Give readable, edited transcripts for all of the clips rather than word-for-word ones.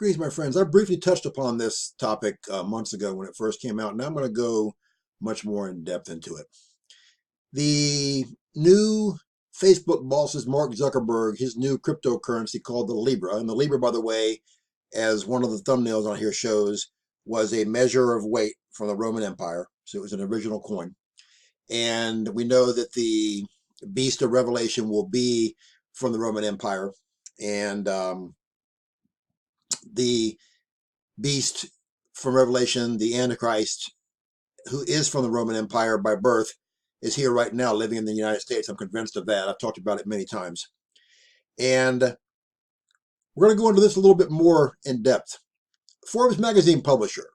Greetings, my friends. I briefly touched upon this topic months ago when it first came out. Now I'm going to go much more in depth into it. The new Facebook boss is Mark Zuckerberg, his new cryptocurrency called the Libra. And the Libra, by the way, as one of the thumbnails on here shows, was a measure of weight from the Roman Empire. So it was an original coin. And we know that the beast of Revelation will be from the Roman Empire. And the beast from Revelation, the Antichrist, who is from the Roman Empire by birth, is here right now living in the United States. I'm convinced of that. I've talked about it many times. And we're going to go into this a little bit more in depth. Forbes magazine publisher,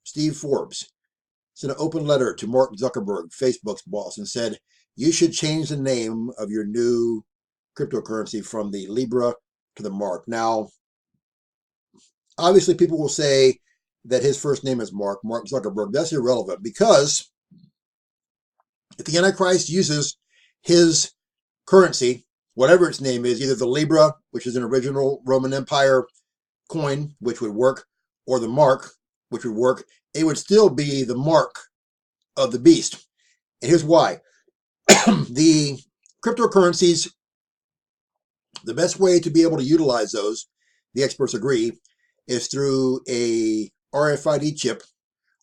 Steve Forbes, sent an open letter to Mark Zuckerberg, Facebook's boss, and said, you should change the name of your new cryptocurrency from the Libra to the Mark. Now, obviously, people will say that his first name is Mark Zuckerberg. That's irrelevant because if the Antichrist uses his currency, whatever its name is, either the Libra, which is an original Roman Empire coin, which would work, or the Mark, which would work, it would still be the mark of the beast. And here's why. The cryptocurrencies, the best way to be able to utilize those, the experts agree, is through a RFID chip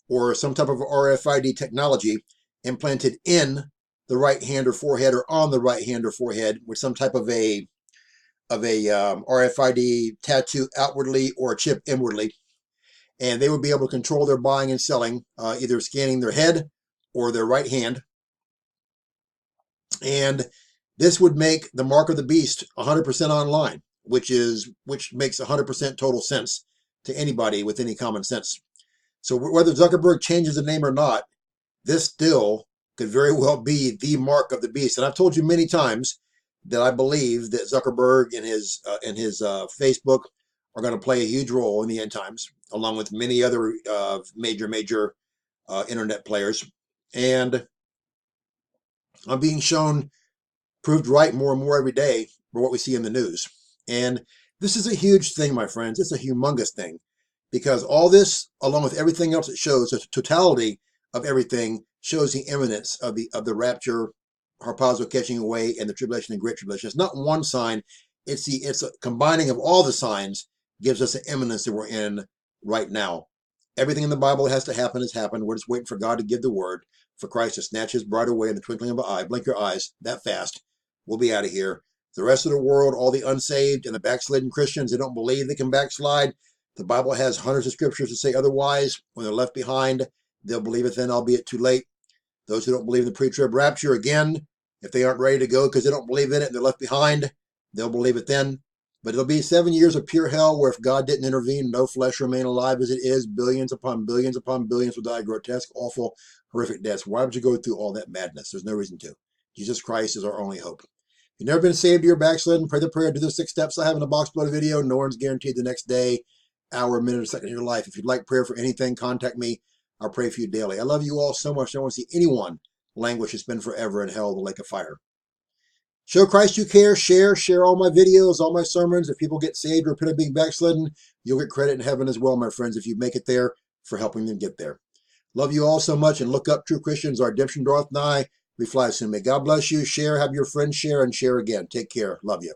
or some type of RFID technology implanted in the right hand or forehead, or on the right hand or forehead, with some type of a RFID tattoo outwardly or a chip inwardly. And they would be able to control their buying and selling, either scanning their head or their right hand. And this would make the mark of the beast 100% online, which makes 100% total sense to anybody with any common sense. So whether Zuckerberg changes the name or not, this still could very well be the mark of the beast. And I've told you many times that I believe that Zuckerberg and his Facebook are going to play a huge role in the end times, along with many other major internet players. And I'm being shown, proved right more and more every day for what we see in the news. And this is a huge thing, my friends. It's a humongous thing, because all this, along with everything else it shows, the totality of everything shows the imminence of the rapture, harpazo catching away, and the tribulation and great tribulation. It's not one sign. It's a combining of all the signs gives us the imminence that we're in right now. Everything in the Bible has to happen has happened. We're just waiting for God to give the word, for Christ to snatch his bride away in the twinkling of an eye. Blink your eyes that fast. We'll be out of here. The rest of the world, all the unsaved and the backslidden Christians, they don't believe they can backslide. The Bible has hundreds of scriptures to say otherwise. When they're left behind, they'll believe it then, albeit too late. Those who don't believe in the pre-trib rapture, again, if they aren't ready to go because they don't believe in it and they're left behind, they'll believe it then. But it'll be 7 years of pure hell where if God didn't intervene, no flesh remain alive as it is. Billions upon billions upon billions will die grotesque, awful, horrific deaths. Why would you go through all that madness? There's no reason to. Jesus Christ is our only hope. If you've never been saved, you're backslidden, pray the prayer, do the 6 steps I have in a box below the video. No one's guaranteed the next day, hour, minute, or second of your life. If you'd like prayer for anything, contact me. I'll pray for you daily. I love you all so much. I don't want to see anyone languish and spend forever in hell, the lake of fire. Show Christ you care. Share all my videos, all my sermons. If people get saved or repent of being backslidden, you'll get credit in heaven as well, my friends, if you make it there, for helping them get there. Love you all so much, and look up, true Christians. Our redemption draweth nigh. We fly soon. May God bless you. Share, have your friends share, and share again. Take care. Love you.